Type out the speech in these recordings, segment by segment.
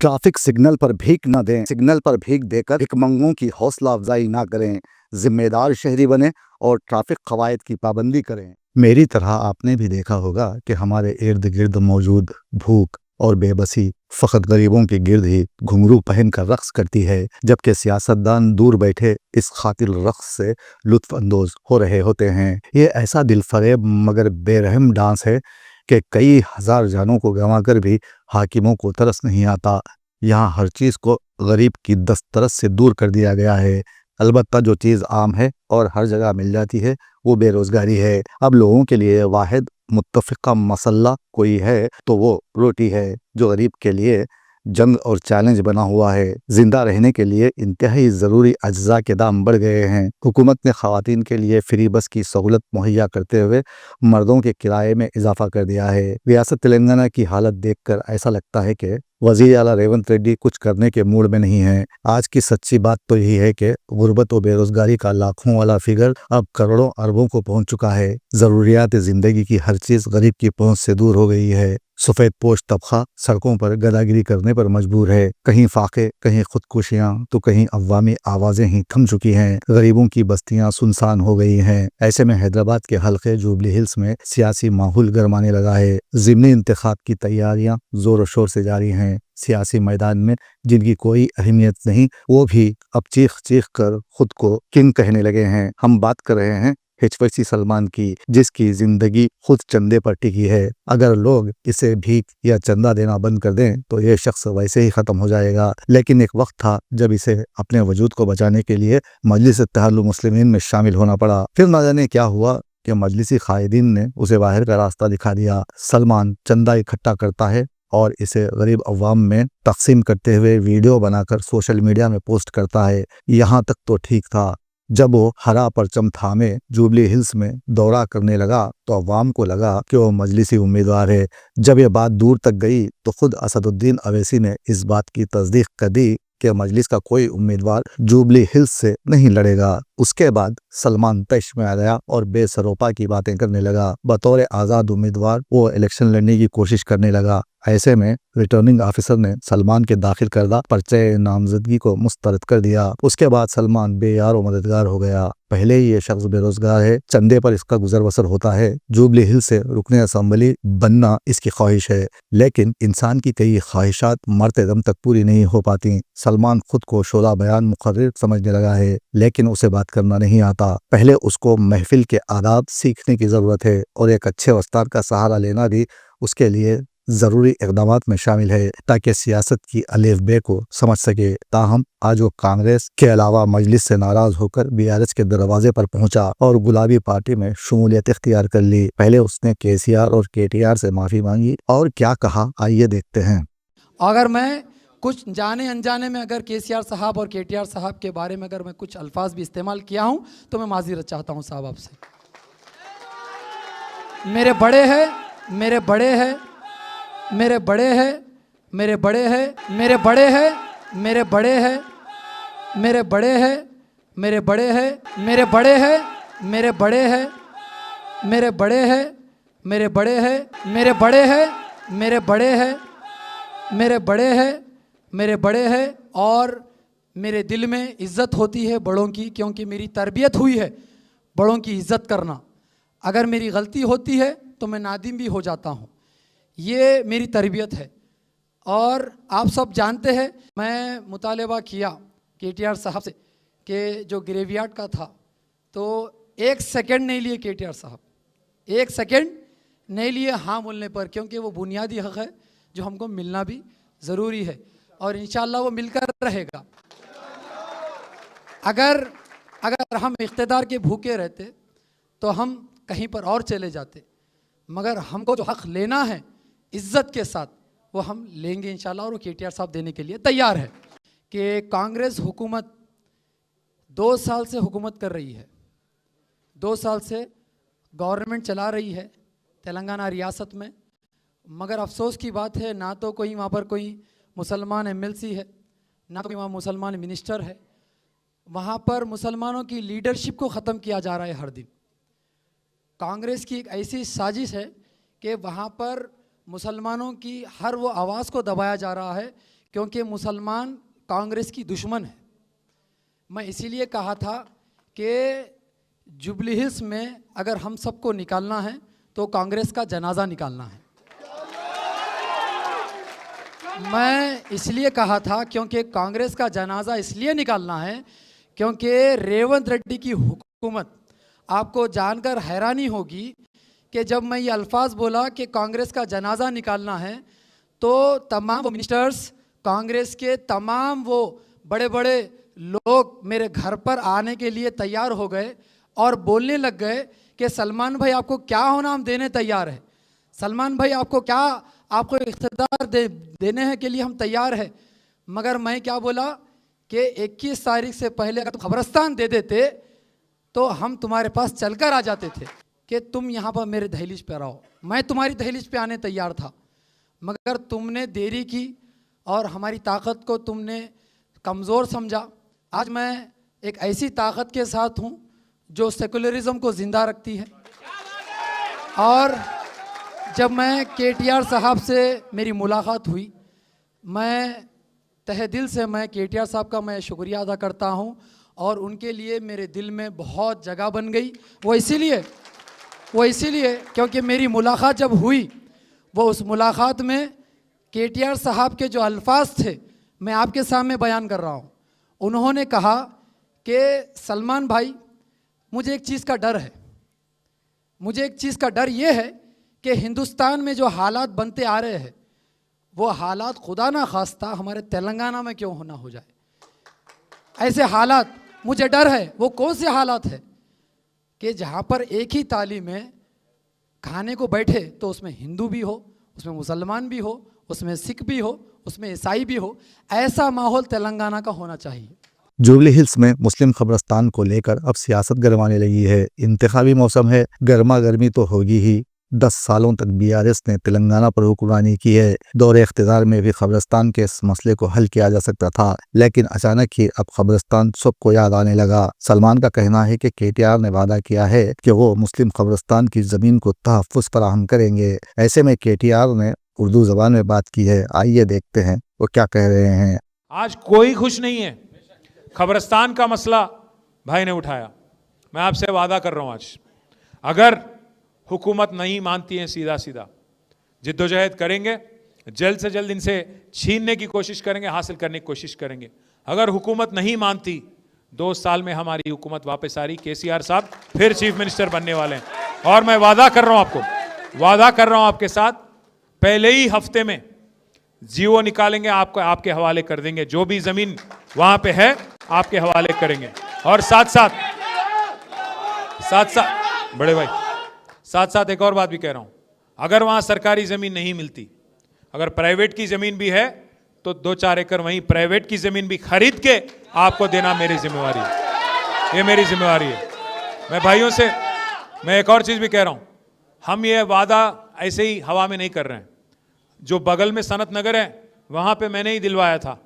Traffic signal पर भीख न दें, सिग्नल पर भीख देकर भिखमंगों की हौसला अफजाई ना करें। जिम्मेदार शहरी बने और ट्रैफिक कवायद की पाबंदी करें। मेरी तरह आपने भी देखा होगा कि हमारे इर्द गिर्द मौजूद भूख और बेबसी फकत गरीबों के गिर्द ही घुंघरू पहनकर रक्स करती है, जबकि सियासतदान दूर बैठे इस खातिर रक्स से लुत्फ अंदोज हो रहे होते हैं। ये ऐसा दिलफरेब मगर बेरहम डांस है कि कई हजार जानों को गंवाकर भी हाकिमों को तरस नहीं आता। यहाँ हर चीज़ को गरीब की दस्तरस से दूर कर दिया गया है। अलबत्ता जो चीज़ आम है और हर जगह मिल जाती है वो बेरोजगारी है। अब लोगों के लिए वाहिद मुत्तफ़िक़ा मसला कोई है तो वो रोटी है, जो गरीब के लिए जंग और चैलेंज बना हुआ है। जिंदा रहने के लिए इंतहाई ज़रूरी अज्जा के दाम बढ़ गए हैं। हुकूमत ने ख़वातीन के लिए फ्री बस की सहूलत मुहैया करते हुए मर्दों के किराए में इजाफा कर दिया है। रियासत तेलंगाना की हालत देखकर ऐसा लगता है कि वज़ीर आला रेवंत रेड्डी कुछ करने के मूड में नहीं है। आज की सच्ची बात तो यही है कि गुर्बत और बेरोजगारी का लाखों वाला फिगर अब करोड़ों अरबों को पहुंच चुका है। ज़रूरियात ज़िंदगी की हर चीज़ गरीब की पहुंच से दूर हो गई है। सफ़ेद पोश तबका सड़कों पर गदागिरी करने पर मजबूर है। कहीं फाके, कहीं खुदकुशियां, तो कहीं अवामी आवाज़ें ही थम चुकी हैं। गरीबों की बस्तियां सुनसान हो गई हैं। ऐसे में हैदराबाद के हल्के जुबली हिल्स में सियासी माहौल गरमाने लगा है। ज़िमनी इंतखाब की तैयारियां जोर शोर से जारी हैं। सियासी मैदान में जिनकी कोई अहमियत नहीं, वो भी अब चीख चीख कर खुद को किंग कहने लगे हैं। हम बात कर रहे हैं HYC सलमान की, जिसकी जिंदगी खुद चंदे पर टिकी है। अगर लोग इसे भीख या चंदा देना बंद कर दें तो ये शख्स वैसे ही खत्म हो जाएगा। लेकिन एक वक्त था जब इसे अपने वजूद को बचाने के लिए मजलिस इत्तेहादुल मुस्लिमीन में शामिल होना पड़ा। फिर ना जाने क्या हुआ कि मजलिसी कायदीन ने उसे बाहर का रास्ता दिखा दिया। सलमान चंदा इकट्ठा करता है और इसे गरीब अवाम में तकसीम करते हुए वीडियो बनाकर सोशल मीडिया में पोस्ट करता है। यहाँ तक तो ठीक था। जब वो हरा परचम थामे जुबली हिल्स में दौरा करने लगा तो अवाम को लगा कि वो मजलिसी उम्मीदवार है। जब ये बात दूर तक गई तो खुद असदुद्दीन अवैसी ने इस बात की तस्दीक कर दी कि मजलिस का कोई उम्मीदवार जुबली हिल्स से नहीं लड़ेगा। उसके बाद सलमान तैश में आ गया और बेसरोपा की बातें करने लगा। बतौर आज़ाद उम्मीदवार वो इलेक्शन लड़ने की कोशिश करने लगा। ऐसे में रिटर्निंग ऑफिसर ने सलमान के दाखिल करदा पर्चे नामजदगी को मुस्तरद कर दिया। उसके बाद सलमान बेयार और मददगार हो गया। पहले ही ये शख्स बेरोजगार है, चंदे पर इसका गुजर बसर होता है। जुबली हिल से रुकने असम्बली बनना इसकी ख्वाहिश है, लेकिन इंसान की कई ख्वाहिशात मरते दम तक पूरी नहीं हो पाती। सलमान खुद को शोला बयान मुकर्रिर समझने लगा है, लेकिन उसे बात करना नहीं आता। पहले उसको महफिल के आदाब सीखने की जरूरत है और एक अच्छे उस्ताद का सहारा लेना भी उसके लिए जरूरी इकदामात में शामिल है ताकि सियासत की अलिफ बे को समझ सके। ताहम आज वो कांग्रेस के अलावा मजलिस से नाराज होकर BRS के दरवाजे पर पहुंचा और गुलाबी पार्टी में शमूलियत इख्तियार कर ली। पहले उसने KCR और KTR से माफी मांगी और क्या कहा, आइए देखते हैं। अगर मैं कुछ जाने अनजाने में अगर KCR साहब और KTR साहब के बारे में अगर मैं कुछ अल्फाज भी इस्तेमाल किया हूं तो मैं माज़ीरत चाहता हूं साहब आपसे। मेरे बड़े हैं, मेरे बड़े हैं, मेरे बड़े हैं, मेरे बड़े हैं, मेरे बड़े हैं, मेरे बड़े हैं, मेरे बड़े हैं, मेरे बड़े हैं, मेरे बड़े हैं, मेरे बड़े हैं, मेरे बड़े हैं, मेरे बड़े हैं, मेरे बड़े हैं, मेरे बड़े हैं, मेरे बड़े हैं, मेरे बड़े हैं। और मेरे दिल में इज़्ज़त होती है बड़ों की, क्योंकि मेरी तरबियत हुई है बड़ों की इज़्ज़त करना। अगर मेरी गलती होती है तो मैं नादिम भी हो जाता हूँ, ये मेरी तरबियत है। और आप सब जानते हैं मैं मुतालबा किया KTR साहब से कि जो ग्रेवयार्ड का था, तो 1 सेकंड नहीं लिए KTR साहब, 1 सेकंड नहीं लिए हाँ बोलने पर, क्योंकि वो बुनियादी हक़ है जो हमको मिलना भी ज़रूरी है और इंशाअल्लाह वो मिलकर रहेगा। अगर हम इख्तिदार के भूखे रहते तो हम कहीं पर और चले जाते, मगर हमको जो हक़ लेना है इज़्ज़त के साथ वो हम लेंगे इंशाअल्लाह, और वो KTR साहब देने के लिए तैयार है। कि कांग्रेस हुकूमत 2 साल से हुकूमत कर रही है, 2 साल से गवर्नमेंट चला रही है तेलंगाना रियासत में, मगर अफसोस की बात है ना तो कोई वहाँ पर कोई मुसलमान MLC है, ना कोई वहाँ मुसलमान मिनिस्टर है। वहाँ पर मुसलमानों की लीडरशिप को ख़त्म किया जा रहा है हर दिन। कांग्रेस की एक ऐसी साजिश है कि वहाँ पर मुसलमानों की हर वो आवाज़ को दबाया जा रहा है क्योंकि मुसलमान कांग्रेस की दुश्मन है। मैं इसीलिए कहा था कि जुबली हिल्स में अगर हम सबको निकालना है तो कांग्रेस का जनाजा निकालना है। मैं इसलिए कहा था क्योंकि कांग्रेस का जनाजा इसलिए निकालना है क्योंकि रेवंत रेड्डी की हुकूमत, आपको जानकर हैरानी होगी कि जब मैं ये अल्फाज बोला कि कांग्रेस का जनाजा निकालना है तो तमाम वो मिनिस्टर्स, कांग्रेस के तमाम वो बड़े बड़े लोग मेरे घर पर आने के लिए तैयार हो गए और बोलने लग गए कि सलमान भाई आपको क्या होना हम देने तैयार है, सलमान भाई आपको क्या, आपको इख्तियार देने के लिए हम तैयार है। मगर मैं क्या बोला कि 21 तारीख से पहले अगर तुम खबरस्तान दे देते तो हम तुम्हारे पास चलकर आ जाते थे कि तुम यहाँ पर मेरे दहलीज पर आओ। मैं तुम्हारी दहलीज पे आने तैयार था, मगर तुमने देरी की और हमारी ताकत को तुमने कमज़ोर समझा। आज मैं एक ऐसी ताकत के साथ हूँ जो सेकुलरिज्म को ज़िंदा रखती है। और जब मैं केटीआर साहब से मेरी मुलाकात हुई, मैं तहे दिल से मैं केटीआर साहब का मैं शुक्रिया अदा करता हूँ और उनके लिए मेरे दिल में बहुत जगह बन गई। वो इसीलिए क्योंकि मेरी मुलाकात जब हुई, वो उस मुलाकात में केटीआर साहब के जो अल्फाज थे मैं आपके सामने बयान कर रहा हूँ। उन्होंने कहा कि सलमान भाई मुझे एक चीज़ का डर है, मुझे एक चीज़ का डर ये है कि हिंदुस्तान में जो हालात बनते आ रहे हैं वो हालात खुदा ना खास्ता हमारे तेलंगाना में क्यों होना हो जाए। ऐसे हालात मुझे डर है। वो कौन से हालात है कि जहाँ पर एक ही थाली में खाने को बैठे तो उसमें हिंदू भी हो, उसमें मुसलमान भी हो, उसमें सिख भी हो, उसमें ईसाई भी हो। ऐसा माहौल तेलंगाना का होना चाहिए। जुबली हिल्स में मुस्लिम कब्रिस्तान को लेकर अब सियासत गरमाने लगी है। इंतखाबी मौसम है, गर्मा गर्मी तो होगी ही। 10 सालों तक बीआरएस ने तेलंगाना पर हुक्मरानी की है। दौरे इख्तिदार में भी कब्रिस्तान के इस मसले को हल किया जा सकता था, लेकिन अचानक ही अब कब्रिस्तान सबको याद आने लगा। सलमान का कहना है कि केटीआर ने वादा किया है कि वो मुस्लिम कब्रिस्तान की जमीन को तहफ़्फ़ुज़ फराहम करेंगे। ऐसे में केटीआर ने उर्दू जबान में बात की है। आइए देखते हैं वो क्या कह रहे हैं। आज कोई खुश नहीं है। खबरस्तान का मसला भाई ने उठाया। मैं आपसे वादा कर रहा हूं, आज अगर हुकूमत नहीं मानती है सीधा सीधा जिद्दोजहद करेंगे, जल्द से जल्द इनसे छीनने की कोशिश करेंगे, हासिल करने की कोशिश करेंगे। अगर हुकूमत नहीं मानती 2 साल में हमारी हुकूमत वापस आ रही, केसीआर साहब फिर चीफ मिनिस्टर बनने वाले हैं। और मैं वादा कर रहा हूं आपको, वादा कर रहा हूं आपके साथ, पहले ही हफ्ते में जीओ निकालेंगे, आपको आपके हवाले कर देंगे। जो भी जमीन वहां पे है आपके हवाले करेंगे। और साथ साथ बड़े भाई, साथ साथ एक और बात भी कह रहा हूं, अगर वहां सरकारी जमीन नहीं मिलती, अगर प्राइवेट की जमीन भी है तो 2-4 एकड़ वहीं प्राइवेट की जमीन भी खरीद के आपको देना मेरी जिम्मेवारी है। ये मेरी जिम्मेवारी है। मैं भाइयों से मैं एक और चीज भी कह रहा हूं, हम ये वादा ऐसे ही हवा में नहीं कर रहे हैं। जो बगल में सनत नगर है वहां पे मैंने ही दिलवाया था।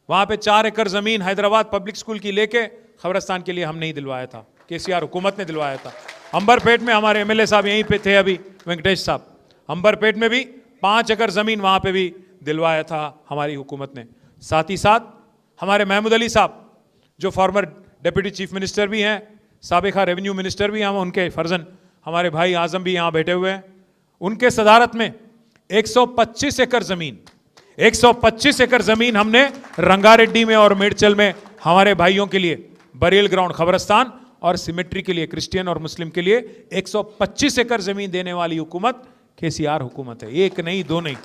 वहां पे 4 एकड़ जमीन हैदराबाद पब्लिक स्कूल की लेके खबरस्तान के लिए हम नहीं दिलवाया था, केसीआर हुकूमत ने दिलवाया था। अंबरपेट में हमारे एमएलए साहब यहीं पे थे अभी, वेंकटेश साहब, अंबरपेट में भी 5 एकड़ जमीन वहां पे भी दिलवाया था हमारी हुकूमत ने। साथ ही साथ हमारे महमूद अली साहब जो फॉर्मर डिप्टी चीफ मिनिस्टर भी हैं, साबिका रेवेन्यू मिनिस्टर भी हैं, उनके फर्जन हमारे भाई आजम भी यहाँ बैठे हुए हैं, उनके सदारत में 125 एकड़ जमीन 125 एकड़ जमीन हमने रंगारेड्डी में और मेडचल में हमारे भाइयों के लिए बरील ग्राउंड खबरस्तान और सिमेट्री के लिए क्रिश्चियन और मुस्लिम के लिए 125 एकड़ जमीन देने वाली हुकूमत केसीआर हुकूमत है, एक नहीं दो नहीं।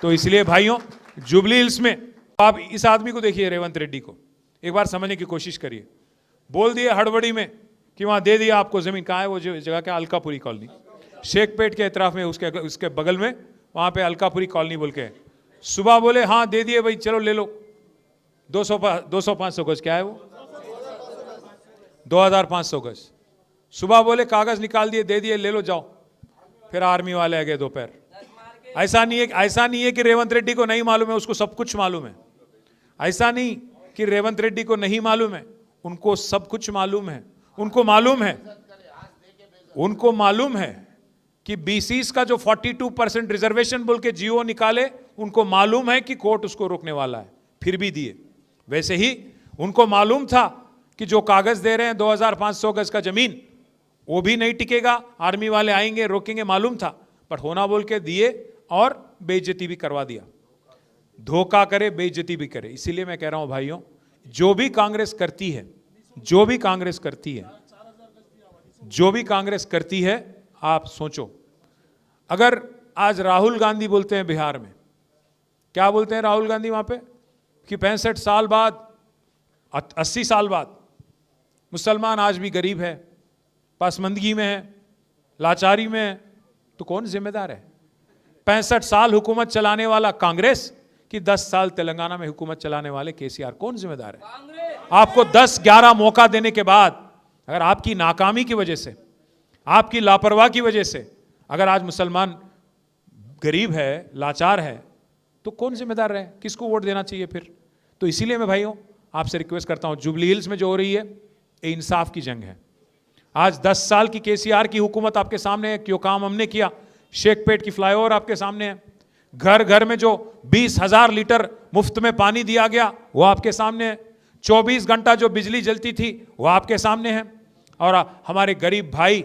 तो इसलिए भाइयों, जुबली हिल्स में आप इस आदमी को देखिए, रेवंत रेड्डी को एक बार समझने की कोशिश करिए। बोल दिए हड़बड़ी में कि वहां दे दिया आपको जमीन। कहाँ है वो जगह? क्या? अलकापुरी कॉलोनी, शेखपेट के एतराफ में, उसके बगल में वहां पे अलकापुरी कॉलोनी बोल के। सुबह बोले हाँ दे दिए भाई, चलो ले लो। 200-500 गज, क्या है वो, 2500 गज। सुबह बोले कागज निकाल दिए, दे दिए, ले लो जाओ। फिर आर्मी वाले आ गए दोपहर। ऐसा नहीं है कि रेवंत रेड्डी को नहीं मालूम है, उसको सब कुछ मालूम है। ऐसा नहीं कि रेवंत रेड्डी को नहीं मालूम है, उनको सब कुछ मालूम है। उनको मालूम है कि बीसीस का जो 42% रिजर्वेशन बोल के जीओ निकाले, उनको मालूम है कि कोर्ट उसको रोकने वाला है, फिर भी दिए। वैसे ही उनको मालूम था कि जो कागज दे रहे हैं 2500 गज का जमीन, वो भी नहीं टिकेगा, आर्मी वाले आएंगे रोकेंगे, मालूम था, पर होना बोल के दिए और बेइज्जती भी करवा दिया। धोखा करे, बेइज्जती भी करे। इसीलिए मैं कह रहा हूं भाइयों, जो भी कांग्रेस करती है, जो भी कांग्रेस करती है, जो भी कांग्रेस करती है, आप सोचो, अगर आज राहुल गांधी बोलते हैं बिहार में, क्या बोलते हैं राहुल गांधी वहां पे, कि 65 साल बाद, 80 साल बाद मुसलमान आज भी गरीब है, पासमंदगी में है, लाचारी में है, तो कौन जिम्मेदार है? 65 साल हुकूमत चलाने वाला कांग्रेस कि 10 साल तेलंगाना में हुकूमत चलाने वाले केसीआर, कौन जिम्मेदार है? आपको 10-11 मौका देने के बाद अगर आपकी नाकामी की वजह से, आपकी लापरवाही की वजह से अगर आज मुसलमान गरीब है, लाचार है, तो कौन जिम्मेदार है? किसको वोट देना चाहिए फिर? तो इसीलिए मैं भाइयों आपसे रिक्वेस्ट करता हूं, जुबली हिल्स में जो हो रही है ये इंसाफ की जंग है। आज 10 साल की केसीआर की हुकूमत आपके सामने है, क्यों काम हमने किया, शेखपेट की फ्लाईओवर आपके सामने है, घर घर में जो 20,000 लीटर मुफ्त में पानी दिया गया वो आपके सामने है, 24 घंटा जो बिजली जलती थी वो आपके सामने है, और हमारे गरीब भाई,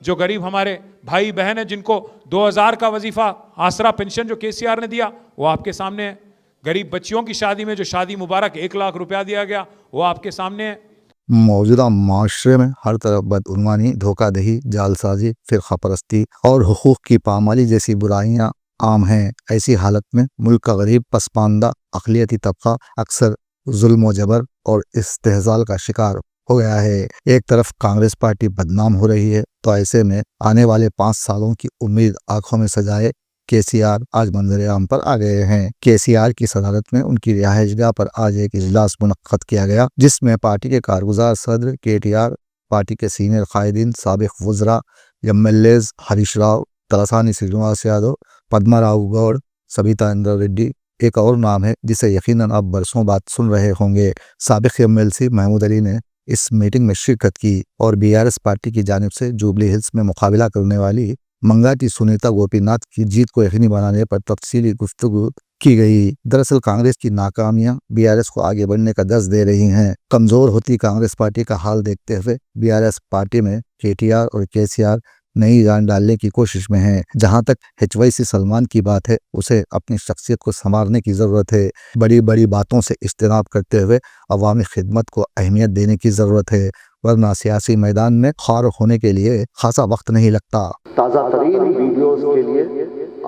जो गरीब हमारे भाई बहन है जिनको 2000 का वजीफा आसरा पेंशन जो केसीआर ने दिया वो आपके सामने है, गरीब बच्चियों की शादी में जो शादी मुबारक 1 लाख रुपया दिया गया वो आपके सामने है। मौजूदा माशरे में हर तरफ बदउनवानी, धोखाधही, जालसाजी, फिरकापरस्ती और हुकूक की पामाली जैसी बुराइयां आम हैं। ऐसी हालत में मुल्क का गरीब पसमानदा अक़लियती तबका अक्सर जुल्म व जबर और इस्तेहज़ाल का शिकार हो गया है। एक तरफ कांग्रेस पार्टी बदनाम हो रही है, तो ऐसे में आने वाले 5 सालों की उम्मीद आंखों में सजाए केसीआर आज मंजर आम पर आ गए हैं। केसीआर की सदारत में उनकी रिहाइशगाह पर आज एक इजलास मुनक्कद किया गया, जिसमें पार्टी के कारगुजार सदर केटीआर, पार्टी के सीनियर कायदीन, साबिक वज़रा, एमएलएज हरीश राव, तलसानी श्रीनिवास यादव, पद्मा राव गौड़, सबिता इंद्र रेड्डी, एक और नाम है जिसे यकीनन आप बरसों बाद सुन रहे होंगे। साबिक एमएलसी महमूद अली ने इस मीटिंग में शिरकत की और बीआरएस पार्टी की जानिब से जुबली हिल्स में मुकाबला करने वाली मंगाटी सुनीता गोपीनाथ की जीत को यकीनी बनाने पर तफसीली गुफ्तगू की गई। दरअसल कांग्रेस की नाकामियां बीआरएस को आगे बढ़ने का दर्ज दे रही हैं। कमजोर होती कांग्रेस पार्टी का हाल देखते हुए बीआरएस पार्टी में केटीआर और केसीआर नई जान डालने की कोशिश में है। जहां तक HYC सलमान की बात है, उसे अपनी शख्सियत को संवारने की ज़रूरत है। बड़ी बड़ी बातों से इज्तनाब करते हुए अवामी खिदमत को अहमियत देने की ज़रूरत है, वरना सियासी मैदान में खार होने के लिए खासा वक्त नहीं लगता। ताज़ा तरीन वीडियोस के लिए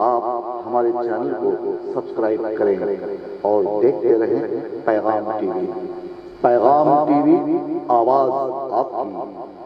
आप हमारे चैनल को सब्सक्राइब करें और देखते रहें पैगाम टीवी। पैगाम टीवी, आवाज़ आपकी।